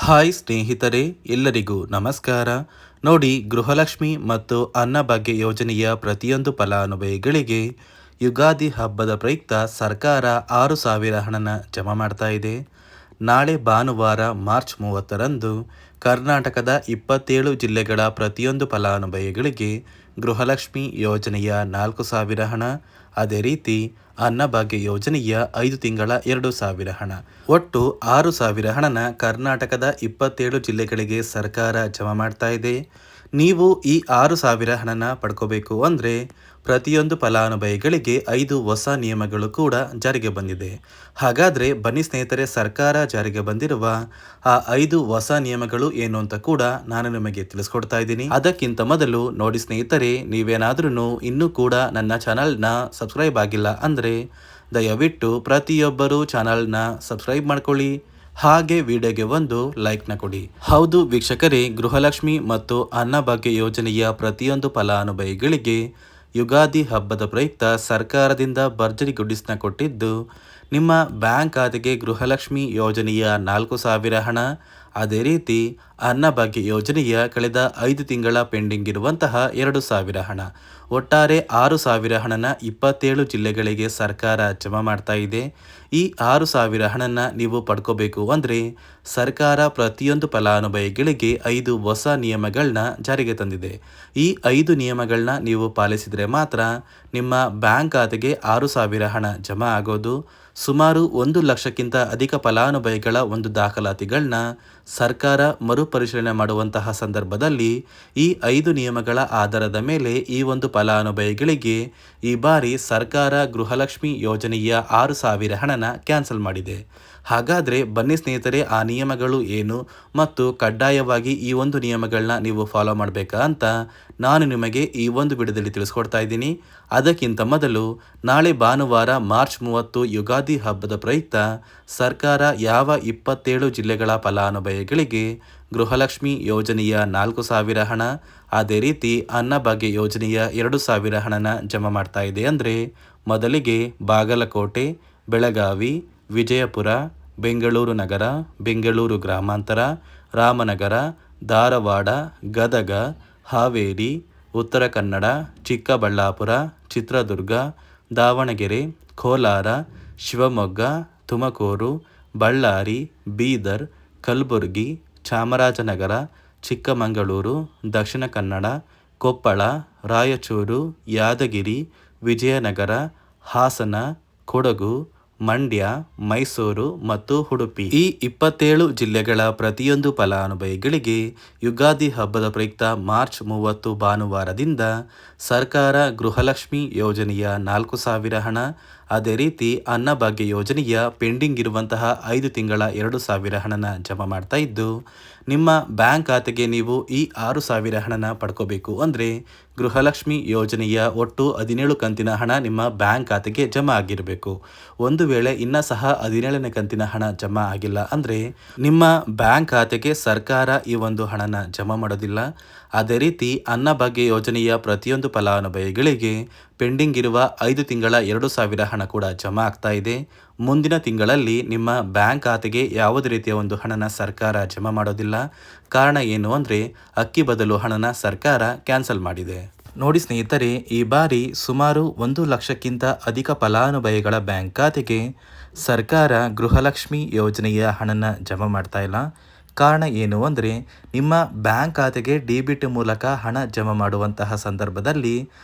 Hi ಸ್ನೇಹಿತರೆ, ಎಲ್ಲರಿಗೂ ನಮಸ್ಕಾರ. ನೋಡಿ, ಗೃಹಲಕ್ಷ್ಮಿ ಮತ್ತು ಅನ್ನಭಾಗ್ಯ ಯೋಜನೆಯ ಪ್ರತಿಯೊಂದು ಫಲಾನುಭವಿಗಳಿಗೆ ಯುಗಾದಿ ಹಬ್ಬದ ಪ್ರಯುಕ್ತ ಸರ್ಕಾರ 6,000 ಹಣನ ಜಮಾ ಮಾಡ್ತಾ ಇದೆ. ನಾಳೆ ಭಾನುವಾರ ಮಾರ್ಚ್ 30ರಂದು ಕರ್ನಾಟಕದ 27 ಜಿಲ್ಲೆಗಳ ಪ್ರತಿಯೊಂದು ಫಲಾನುಭವಿಗಳಿಗೆ ಗೃಹಲಕ್ಷ್ಮಿ ಯೋಜನೆಯ 4,000 ಹಣ, ಅದೇ ರೀತಿ ಅನ್ನಭಾಗ್ಯ ಯೋಜನೆಯ 5 ತಿಂಗಳ 2,000 ಹಣ, ಒಟ್ಟು 6,000 ಹಣನ ಕರ್ನಾಟಕದ 27 ಜಿಲ್ಲೆಗಳಿಗೆ ಸರ್ಕಾರ ಜಮಾ ಮಾಡ್ತಾ ಇದೆ. ನೀವು ಈ 6,000 ಹಣನ ಪಡ್ಕೋಬೇಕು ಅಂದರೆ ಪ್ರತಿಯೊಂದು ಫಲಾನುಭವಿಗಳಿಗೆ 5 ಹೊಸ ನಿಯಮಗಳು ಕೂಡ ಜಾರಿಗೆ ಬಂದಿದೆ. ಹಾಗಾದರೆ ಬನ್ನಿ ಸ್ನೇಹಿತರೆ, ಸರ್ಕಾರ ಜಾರಿಗೆ ಬಂದಿರುವ ಆ 5 ಹೊಸ ನಿಯಮಗಳು ಏನು ಅಂತ ಕೂಡ ನಾನು ನಿಮಗೆ ತಿಳಿಸ್ಕೊಡ್ತಾ ಇದ್ದೀನಿ. ಅದಕ್ಕಿಂತ ಮೊದಲು ನೋಡಿ ಸ್ನೇಹಿತರೆ, ನೀವೇನಾದ್ರೂ ಇನ್ನೂ ಕೂಡ ನನ್ನ ಚಾನಲ್ನ ಸಬ್ಸ್ಕ್ರೈಬ್ ಆಗಿಲ್ಲ ಅಂದರೆ ದಯವಿಟ್ಟು ಪ್ರತಿಯೊಬ್ಬರು ಚಾನಲ್ನ ಸಬ್ಸ್ಕ್ರೈಬ್ ಮಾಡ್ಕೊಳ್ಳಿ, ಹಾಗೆ ವಿಡಿಯೋಗೆ ಒಂದು ಲೈಕ್ನ ಕೊಡಿ. ಹೌದು ವೀಕ್ಷಕರೇ, ಗೃಹಲಕ್ಷ್ಮಿ ಮತ್ತು ಅನ್ನಭಾಗ್ಯ ಯೋಜನೆಯ ಪ್ರತಿಯೊಂದು ಫಲಾನುಭವಿಗಳಿಗೆ ಯುಗಾದಿ ಹಬ್ಬದ ಪ್ರಯುಕ್ತ ಸರ್ಕಾರದಿಂದ ಭರ್ಜರಿ ಗುಡ್ಡಿಸ್ನ ಕೊಟ್ಟಿದ್ದು, ನಿಮ್ಮ ಬ್ಯಾಂಕ್ ಖಾತೆಗೆ ಗೃಹಲಕ್ಷ್ಮಿ ಯೋಜನೆಯ 4,000 ಹಣ, ಅದೇ ರೀತಿ ಅನ್ನಭಾಗ್ಯ ಯೋಜನೆಯ ಕಳೆದ 5 ತಿಂಗಳ ಪೆಂಡಿಂಗ್ ಇರುವಂತಹ 2,000 ಹಣ, ಒಟ್ಟಾರೆ 6,000 ಹಣನ 27 ಜಿಲ್ಲೆಗಳಿಗೆ ಸರ್ಕಾರ ಜಮಾ ಮಾಡ್ತಾ ಇದೆ. ಈ 6,000 ಹಣನ ನೀವು ಪಡ್ಕೋಬೇಕು ಅಂದರೆ ಸರ್ಕಾರ ಪ್ರತಿಯೊಂದು ಫಲಾನುಭವಿಗಳಿಗೆ 5 ಹೊಸ ನಿಯಮಗಳನ್ನ ಜಾರಿಗೆ ತಂದಿದೆ. ಈ 5 ನಿಯಮಗಳನ್ನ ನೀವು ಪಾಲಿಸಿದರೆ ಮಾತ್ರ ನಿಮ್ಮ ಬ್ಯಾಂಕ್ ಖಾತೆಗೆ 6,000 ಹಣ ಜಮಾ ಆಗೋದು. ಸುಮಾರು 1 ಲಕ್ಷಕ್ಕಿಂತ ಅಧಿಕ ಫಲಾನುಭವಿಗಳ ಒಂದು ದಾಖಲಾತಿಗಳನ್ನ ಸರ್ಕಾರ ಮರುಪರಿಶೀಲನೆ ಮಾಡುವಂತಹ ಸಂದರ್ಭದಲ್ಲಿ ಈ 5 ನಿಯಮಗಳ ಆಧಾರದ ಮೇಲೆ ಈ ಒಂದು ಫಲಾನುಭವಿಗಳಿಗೆ ಈ ಬಾರಿ ಸರ್ಕಾರ ಗೃಹಲಕ್ಷ್ಮಿ ಯೋಜನೆಯ 6,000 ಹಣನ ಕ್ಯಾನ್ಸಲ್ ಮಾಡಿದೆ. ಹಾಗಾದರೆ ಬನ್ನಿ ಸ್ನೇಹಿತರೆ, ಆ ನಿಯಮಗಳು ಏನು ಮತ್ತು ಕಡ್ಡಾಯವಾಗಿ ಈ ಒಂದು ನಿಯಮಗಳನ್ನ ನೀವು ಫಾಲೋ ಮಾಡಬೇಕಾ ಅಂತ ನಾನು ನಿಮಗೆ ಈ ಒಂದು ವಿಡಿಯೋದಲ್ಲಿ ತಿಳಿಸ್ಕೊಡ್ತಾ ಇದ್ದೀನಿ. ಅದಕ್ಕಿಂತ ಮೊದಲು ನಾಳೆ ಭಾನುವಾರ ಮಾರ್ಚ್ 30 ಯುಗಾದಿ ಹಬ್ಬದ ಪ್ರಯುಕ್ತ ಸರ್ಕಾರ ಯಾವ 27 ಜಿಲ್ಲೆಗಳ ಫಲಾನುಭವಿಗಳಿಗೆ ಗೃಹಲಕ್ಷ್ಮಿ ಯೋಜನೆಯ 4,000 ಹಣ, ಅದೇ ರೀತಿ ಅನ್ನಭಾಗ್ಯ ಯೋಜನೆಯ 2,000 ಹಣನ ಜಮಾ ಮಾಡ್ತಾ ಇದೆ ಅಂದರೆ, ಮೊದಲಿಗೆ ಬಾಗಲಕೋಟೆ, ಬೆಳಗಾವಿ, ವಿಜಯಪುರ, ಬೆಂಗಳೂರು ನಗರ, ಬೆಂಗಳೂರು ಗ್ರಾಮಾಂತರ, ರಾಮನಗರ, ಧಾರವಾಡ, ಗದಗ, ಹಾವೇರಿ, ಉತ್ತರ ಕನ್ನಡ, ಚಿಕ್ಕಬಳ್ಳಾಪುರ, ಚಿತ್ರದುರ್ಗ, ದಾವಣಗೆರೆ, ಕೋಲಾರ, ಶಿವಮೊಗ್ಗ, ತುಮಕೂರು, ಬಳ್ಳಾರಿ, ಬೀದರ್, ಕಲಬುರಗಿ, ಚಾಮರಾಜನಗರ, ಚಿಕ್ಕಮಗಳೂರು, ದಕ್ಷಿಣ ಕನ್ನಡ, ಕೊಪ್ಪಳ, ರಾಯಚೂರು, ಯಾದಗಿರಿ, ವಿಜಯನಗರ, ಹಾಸನ, ಕೊಡಗು, ಮಂಡ್ಯ, ಮೈಸೂರು ಮತ್ತು ಉಡುಪಿ, ಈ 27 ಜಿಲ್ಲೆಗಳ ಪ್ರತಿಯೊಂದು ಫಲಾನುಭವಿಗಳಿಗೆ ಯುಗಾದಿ ಹಬ್ಬದ ಪ್ರಯುಕ್ತ ಮಾರ್ಚ್ 30 ಭಾನುವಾರದಿಂದ ಸರ್ಕಾರ ಗೃಹಲಕ್ಷ್ಮಿ ಯೋಜನೆಯ 4,000 ಹಣ, ಅದೇ ರೀತಿ ಅನ್ನಭಾಗ್ಯ ಯೋಜನೆಯ ಪೆಂಡಿಂಗ್ ಇರುವಂತಹ 5 ತಿಂಗಳ 2,000 ಹಣನ ಜಮಾ ಮಾಡ್ತಾ ಇದ್ದು, ನಿಮ್ಮ ಬ್ಯಾಂಕ್ ಖಾತೆಗೆ ನೀವು ಈ 6,000 ಹಣನ ಪಡ್ಕೋಬೇಕು ಅಂದರೆ ಗೃಹಲಕ್ಷ್ಮಿ ಯೋಜನೆಯ ಒಟ್ಟು 17 ಕಂತಿನ ಹಣ ನಿಮ್ಮ ಬ್ಯಾಂಕ್ ಖಾತೆಗೆ ಜಮಾ ಆಗಿರಬೇಕು. ಒಂದು ವೇಳೆ ಇನ್ನೂ ಸಹ 17ನೇ ಕಂತಿನ ಹಣ ಜಮಾ ಆಗಿಲ್ಲ ಅಂದರೆ ನಿಮ್ಮ ಬ್ಯಾಂಕ್ ಖಾತೆಗೆ ಸರ್ಕಾರ ಈ ಒಂದು ಹಣನ ಜಮಾ ಮಾಡೋದಿಲ್ಲ. ಅದೇ ರೀತಿ ಅನ್ನಭಾಗ್ಯ ಯೋಜನೆಯ ಪ್ರತಿಯೊಂದು ಫಲಾನುಭವಿಗಳಿಗೆ ಪೆಂಡಿಂಗ್ ಇರುವ 5 ತಿಂಗಳ 2,000 ಹಣ ಕೂಡ ಜಮಾ ಆಗ್ತಾ ಇದೆ. ಮುಂದಿನ ತಿಂಗಳಲ್ಲಿ ನಿಮ್ಮ ಬ್ಯಾಂಕ್ ಖಾತೆಗೆ ಯಾವುದೇ ರೀತಿಯ ಒಂದು ಹಣನ ಸರ್ಕಾರ ಜಮಾ ಮಾಡೋದಿಲ್ಲ. ಕಾರಣ ಏನು ಅಂದರೆ ಅಕ್ಕಿ ಬದಲು ಹಣನ ಸರ್ಕಾರ ಕ್ಯಾನ್ಸಲ್ ಮಾಡಿದೆ. ನೋಡಿ ಸ್ನೇಹಿತರೆ, ಈ ಬಾರಿ ಸುಮಾರು 1 ಲಕ್ಷಕ್ಕಿಂತ ಅಧಿಕ ಫಲಾನುಭವಿಗಳ ಬ್ಯಾಂಕ್ ಖಾತೆಗೆ ಸರ್ಕಾರ ಗೃಹಲಕ್ಷ್ಮಿ ಯೋಜನೆಯ ಹಣನ ಜಮಾ ಮಾಡ್ತಾ ಇಲ್ಲ. ಕಾರಣ ಏನು ಅಂದರೆ ನಿಮ್ಮ ಬ್ಯಾಂಕ್ ಖಾತೆಗೆ ಡೆಬಿಟ್ ಮೂಲಕ ಹಣ ಜಮಾ ಮಾಡುವಂತಹ ಸಂದರ್ಭದಲ್ಲಿ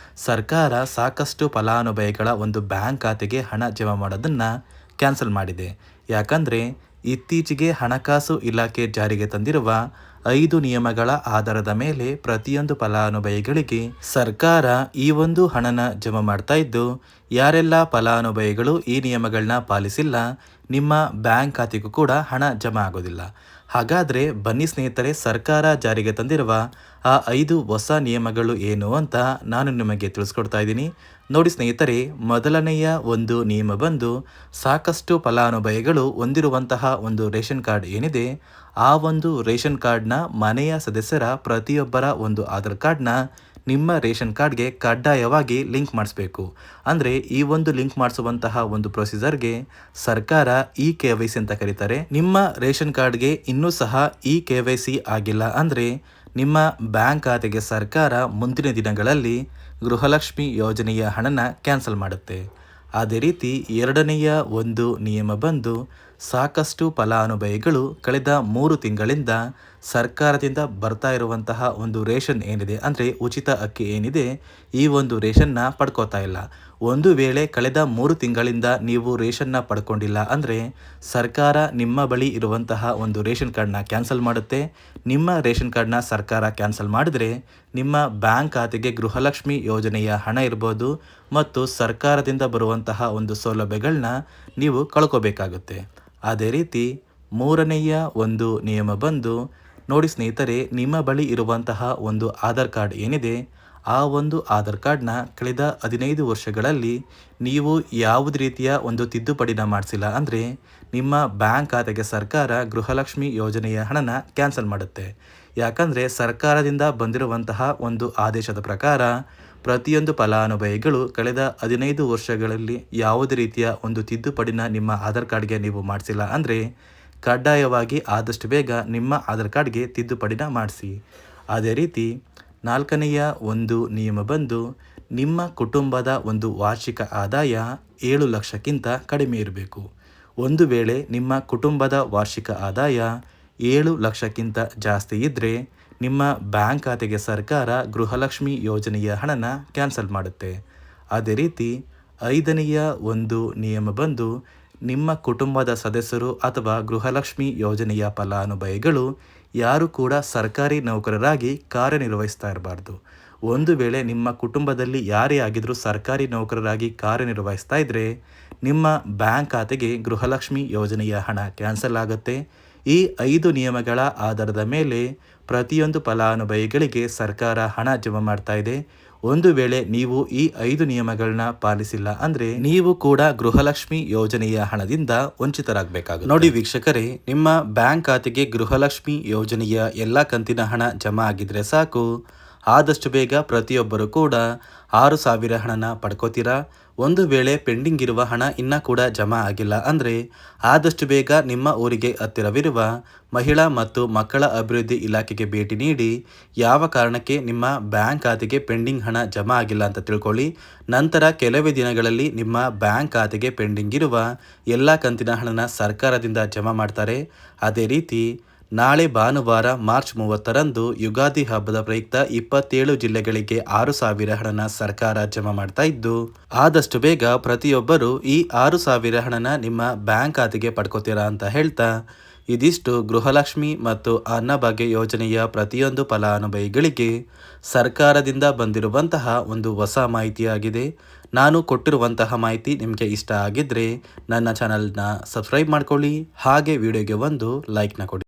ಸರ್ಕಾರ ಸಾಕಷ್ಟು ಫಲಾನುಭವಿಗಳ ಒಂದು ಬ್ಯಾಂಕ್ ಖಾತೆಗೆ ಹಣ ಜಮಾ ಮಾಡೋದನ್ನು ಕ್ಯಾನ್ಸಲ್ ಮಾಡಿದೆ. ಯಾಕಂದರೆ ಇತ್ತೀಚೆಗೆ ಹಣಕಾಸು ಇಲಾಖೆ ಜಾರಿಗೆ ತಂದಿರುವ 5 ನಿಯಮಗಳ ಆಧಾರದ ಮೇಲೆ ಪ್ರತಿಯೊಂದು ಫಲಾನುಭವಿಗಳಿಗೆ ಸರ್ಕಾರ ಈ ಒಂದು ಹಣನ ಜಮಾ ಮಾಡ್ತಾ ಇದ್ದು, ಯಾರೆಲ್ಲ ಫಲಾನುಭವಿಗಳು ಈ ನಿಯಮಗಳನ್ನ ಪಾಲಿಸಿಲ್ಲ ನಿಮ್ಮ ಬ್ಯಾಂಕ್ ಖಾತೆಗೂ ಕೂಡ ಹಣ ಜಮಾ ಆಗೋದಿಲ್ಲ. ಹಾಗಾದರೆ ಬನ್ನಿ ಸ್ನೇಹಿತರೆ, ಸರ್ಕಾರ ಜಾರಿಗೆ ತಂದಿರುವ ಆ 5 ಹೊಸ ನಿಯಮಗಳು ಏನು ಅಂತ ನಾನು ನಿಮಗೆ ತಿಳಿಸ್ಕೊಡ್ತಾ ಇದ್ದೀನಿ. ನೋಡಿ ಸ್ನೇಹಿತರೆ, ಮೊದಲನೆಯ ಒಂದು ನಿಯಮ ಬಂದು, ಸಾಕಷ್ಟು ಫಲಾನುಭವಿಗಳು ಹೊಂದಿರುವಂತಹ ಒಂದು ರೇಷನ್ ಕಾರ್ಡ್ ಏನಿದೆ, ಆ ಒಂದು ರೇಷನ್ ಕಾರ್ಡ್ನ ಮನೆಯ ಸದಸ್ಯರ ಪ್ರತಿಯೊಬ್ಬರ ಒಂದು ಆಧಾರ್ ಕಾರ್ಡ್ನ ನಿಮ್ಮ ರೇಷನ್ ಕಾರ್ಡ್ಗೆ ಕಡ್ಡಾಯವಾಗಿ ಲಿಂಕ್ ಮಾಡಿಸ್ಬೇಕು. ಅಂದರೆ ಈ ಒಂದು ಲಿಂಕ್ ಮಾಡಿಸುವಂತಹ ಒಂದು ಪ್ರೊಸೀಜರ್ಗೆ ಸರ್ಕಾರ KYC ಅಂತ ಕರೀತಾರೆ. ನಿಮ್ಮ ರೇಷನ್ ಕಾರ್ಡ್ಗೆ ಇನ್ನೂ ಸಹ KYC ಆಗಿಲ್ಲ ಅಂದರೆ ನಿಮ್ಮ ಬ್ಯಾಂಕ್ ಖಾತೆಗೆ ಸರ್ಕಾರ ಮುಂದಿನ ದಿನಗಳಲ್ಲಿ ಗೃಹಲಕ್ಷ್ಮಿ ಯೋಜನೆಯ ಹಣನ ಕ್ಯಾನ್ಸಲ್ ಮಾಡುತ್ತೆ. ಅದೇ ರೀತಿ ಎರಡನೆಯ ಒಂದು ನಿಯಮ ಬಂದು ಸಾಕಷ್ಟು ಫಲಾನುಭವಿಗಳು ಕಳೆದ 3 ತಿಂಗಳಿಂದ ಸರ್ಕಾರದಿಂದ ಬರ್ತಾ ಇರುವಂತಹ ಒಂದು ರೇಷನ್ ಏನಿದೆ ಅಂದರೆ ಉಚಿತ ಅಕ್ಕಿ ಏನಿದೆ ಈ ಒಂದು ರೇಷನ್ನ ಪಡ್ಕೋತಾ ಇಲ್ಲ. ಒಂದು ವೇಳೆ ಕಳೆದ 3 ತಿಂಗಳಿಂದ ನೀವು ರೇಷನ್ನ ಪಡ್ಕೊಂಡಿಲ್ಲ ಅಂದರೆ ಸರ್ಕಾರ ನಿಮ್ಮ ಬಳಿ ಇರುವಂತಹ ಒಂದು ರೇಷನ್ ಕಾರ್ಡ್ನ ಕ್ಯಾನ್ಸಲ್ ಮಾಡುತ್ತೆ. ನಿಮ್ಮ ರೇಷನ್ ಕಾರ್ಡ್ನ ಸರ್ಕಾರ ಕ್ಯಾನ್ಸಲ್ ಮಾಡಿದರೆ ನಿಮ್ಮ ಬ್ಯಾಂಕ್ ಖಾತೆಗೆ ಗೃಹಲಕ್ಷ್ಮಿ ಯೋಜನೆಯ ಹಣ ಇರ್ಬೋದು ಮತ್ತು ಸರ್ಕಾರದಿಂದ ಬರುವಂತಹ ಒಂದು ಸೌಲಭ್ಯಗಳನ್ನ ನೀವು ಕಳ್ಕೋಬೇಕಾಗುತ್ತೆ. ಅದೇ ರೀತಿ ಮೂರನೆಯ ಒಂದು ನಿಯಮ ಬಂದು ನೋಡಿ ಸ್ನೇಹಿತರೆ, ನಿಮ್ಮ ಬಳಿ ಇರುವಂತಹ ಒಂದು ಆಧಾರ್ ಕಾರ್ಡ್ ಏನಿದೆ ಆ ಒಂದು ಆಧಾರ್ ಕಾರ್ಡ್ನ ಕಳೆದ 15 ವರ್ಷಗಳಲ್ಲಿ ನೀವು ಯಾವುದೇ ರೀತಿಯ ಒಂದು ತಿದ್ದುಪಡಿನ ಮಾಡಿಸಿಲ್ಲ ಅಂದರೆ ನಿಮ್ಮ ಬ್ಯಾಂಕ್ ಖಾತೆಗೆ ಸರ್ಕಾರ ಗೃಹಲಕ್ಷ್ಮಿ ಯೋಜನೆಯ ಹಣನ ಕ್ಯಾನ್ಸಲ್ ಮಾಡುತ್ತೆ. ಯಾಕಂದರೆ ಸರ್ಕಾರದಿಂದ ಬಂದಿರುವಂತಹ ಒಂದು ಆದೇಶದ ಪ್ರಕಾರ ಪ್ರತಿಯೊಂದು ಫಲಾನುಭವಿಗಳು ಕಳೆದ 15 ವರ್ಷಗಳಲ್ಲಿ ಯಾವುದೇ ರೀತಿಯ ಒಂದು ತಿದ್ದುಪಡಿನ ನಿಮ್ಮ ಆಧಾರ್ ಕಾರ್ಡ್ಗೆ ನೀವು ಮಾಡಿಸಿಲ್ಲ ಅಂದರೆ ಕಡ್ಡಾಯವಾಗಿ ಆದಷ್ಟು ಬೇಗ ನಿಮ್ಮ ಆಧಾರ್ ಕಾರ್ಡ್ಗೆ ತಿದ್ದುಪಡಿನ ಮಾಡಿಸಿ. ಅದೇ ರೀತಿ ನಾಲ್ಕನೆಯ ಒಂದು ನಿಯಮ ಬಂದು ನಿಮ್ಮ ಕುಟುಂಬದ ಒಂದು ವಾರ್ಷಿಕ ಆದಾಯ 7 ಲಕ್ಷಕ್ಕಿಂತ ಕಡಿಮೆ ಇರಬೇಕು. ಒಂದು ವೇಳೆ ನಿಮ್ಮ ಕುಟುಂಬದ ವಾರ್ಷಿಕ ಆದಾಯ 7 ಲಕ್ಷಕ್ಕಿಂತ ಜಾಸ್ತಿ ಇದ್ದರೆ ನಿಮ್ಮ ಬ್ಯಾಂಕ್ ಖಾತೆಗೆ ಸರ್ಕಾರ ಗೃಹಲಕ್ಷ್ಮಿ ಯೋಜನೆಯ ಹಣನ ಕ್ಯಾನ್ಸಲ್ ಮಾಡುತ್ತೆ. ಅದೇ ರೀತಿ ಐದನೆಯ ಒಂದು ನಿಯಮ ಬಂದು ನಿಮ್ಮ ಕುಟುಂಬದ ಸದಸ್ಯರು ಅಥವಾ ಗೃಹಲಕ್ಷ್ಮಿ ಯೋಜನೆಯ ಫಲಾನುಭವಿಗಳು ಯಾರು ಕೂಡ ಸರ್ಕಾರಿ ನೌಕರರಾಗಿ ಕಾರ್ಯನಿರ್ವಹಿಸ್ತಾ ಇರಬಾರ್ದು. ಒಂದು ವೇಳೆ ನಿಮ್ಮ ಕುಟುಂಬದಲ್ಲಿ ಯಾರೇ ಆಗಿದ್ರೂ ಸರ್ಕಾರಿ ನೌಕರರಾಗಿ ಕಾರ್ಯನಿರ್ವಹಿಸ್ತಾ ಇದ್ದರೆ ನಿಮ್ಮ ಬ್ಯಾಂಕ್ ಖಾತೆಗೆ ಗೃಹಲಕ್ಷ್ಮಿ ಯೋಜನೆಯ ಹಣ ಕ್ಯಾನ್ಸಲ್ ಆಗುತ್ತೆ. ಈ 5 ನಿಯಮಗಳ ಆಧಾರದ ಮೇಲೆ ಪ್ರತಿಯೊಂದು ಫಲಾನುಭವಿಗಳಿಗೆ ಸರ್ಕಾರ ಹಣ ಜಮಾ ಮಾಡ್ತಾ ಇದೆ. ಒಂದು ವೇಳೆ ನೀವು ಈ 5 ನಿಯಮಗಳನ್ನ ಪಾಲಿಸಿಲ್ಲ ಅಂದರೆ ನೀವು ಕೂಡ ಗೃಹಲಕ್ಷ್ಮಿ ಯೋಜನೆಯ ಹಣದಿಂದ ವಂಚಿತರಾಗಬೇಕಾಗುತ್ತೆ. ನೋಡಿ ವೀಕ್ಷಕರೇ, ನಿಮ್ಮ ಬ್ಯಾಂಕ್ ಖಾತೆಗೆ ಗೃಹಲಕ್ಷ್ಮಿ ಯೋಜನೆಯ ಎಲ್ಲ ಕಂತಿನ ಹಣ ಜಮಾ ಆಗಿದ್ರೆ ಸಾಕು. ಆದಷ್ಟು ಬೇಗ ಪ್ರತಿಯೊಬ್ಬರು ಕೂಡ 6,000 ಹಣನ ಪಡ್ಕೋತೀರಾ. ಒಂದು ವೇಳೆ ಪೆಂಡಿಂಗ್ ಇರುವ ಹಣ ಇನ್ನೂ ಕೂಡ ಜಮಾ ಆಗಿಲ್ಲ ಅಂದರೆ ಆದಷ್ಟು ಬೇಗ ನಿಮ್ಮ ಊರಿಗೆ ಹತ್ತಿರವಿರುವ ಮಹಿಳಾ ಮತ್ತು ಮಕ್ಕಳ ಅಭಿವೃದ್ಧಿ ಇಲಾಖೆಗೆ ಭೇಟಿ ನೀಡಿ ಯಾವ ಕಾರಣಕ್ಕೆ ನಿಮ್ಮ ಬ್ಯಾಂಕ್ ಖಾತೆಗೆ ಪೆಂಡಿಂಗ್ ಹಣ ಜಮಾ ಆಗಿಲ್ಲ ಅಂತ ತಿಳ್ಕೊಳ್ಳಿ. ನಂತರ ಕೆಲವೇ ದಿನಗಳಲ್ಲಿ ನಿಮ್ಮ ಬ್ಯಾಂಕ್ ಖಾತೆಗೆ ಪೆಂಡಿಂಗ್ ಇರುವ ಎಲ್ಲ ಕಂತಿನ ಹಣನ ಸರ್ಕಾರದಿಂದ ಜಮಾ ಮಾಡ್ತಾರೆ. ಅದೇ ರೀತಿ ನಾಳೆ ಭಾನುವಾರ ಮಾರ್ಚ್ 30ರಂದು ಯುಗಾದಿ ಹಬ್ಬದ ಪ್ರಯುಕ್ತ 27 ಜಿಲ್ಲೆಗಳಿಗೆ 6,000 ಹಣನ ಸರ್ಕಾರ ಜಮಾ ಮಾಡ್ತಾ ಇದ್ದು ಆದಷ್ಟು ಬೇಗ ಪ್ರತಿಯೊಬ್ಬರು ಈ 6,000 ಹಣನ ನಿಮ್ಮ ಬ್ಯಾಂಕ್ ಖಾತೆಗೆ ಪಡ್ಕೋತೀರಾ ಅಂತ ಹೇಳ್ತಾ ಇದಿಷ್ಟು ಗೃಹಲಕ್ಷ್ಮಿ ಮತ್ತು ಅನ್ನಭಾಗ್ಯ ಯೋಜನೆಯ ಪ್ರತಿಯೊಂದು ಫಲಾನುಭವಿಗಳಿಗೆ ಸರ್ಕಾರದಿಂದ ಬಂದಿರುವಂತಹ ಒಂದು ಹೊಸ ಮಾಹಿತಿಯಾಗಿದೆ. ನಾನು ಕೊಟ್ಟಿರುವಂತಹ ಮಾಹಿತಿ ನಿಮಗೆ ಇಷ್ಟ ಆಗಿದ್ದರೆ ನನ್ನ ಚಾನಲ್ನ ಸಬ್ಸ್ಕ್ರೈಬ್ ಮಾಡ್ಕೊಳ್ಳಿ, ಹಾಗೆ ವಿಡಿಯೋಗೆ ಒಂದು ಲೈಕ್ನ ಕೊಡಿ.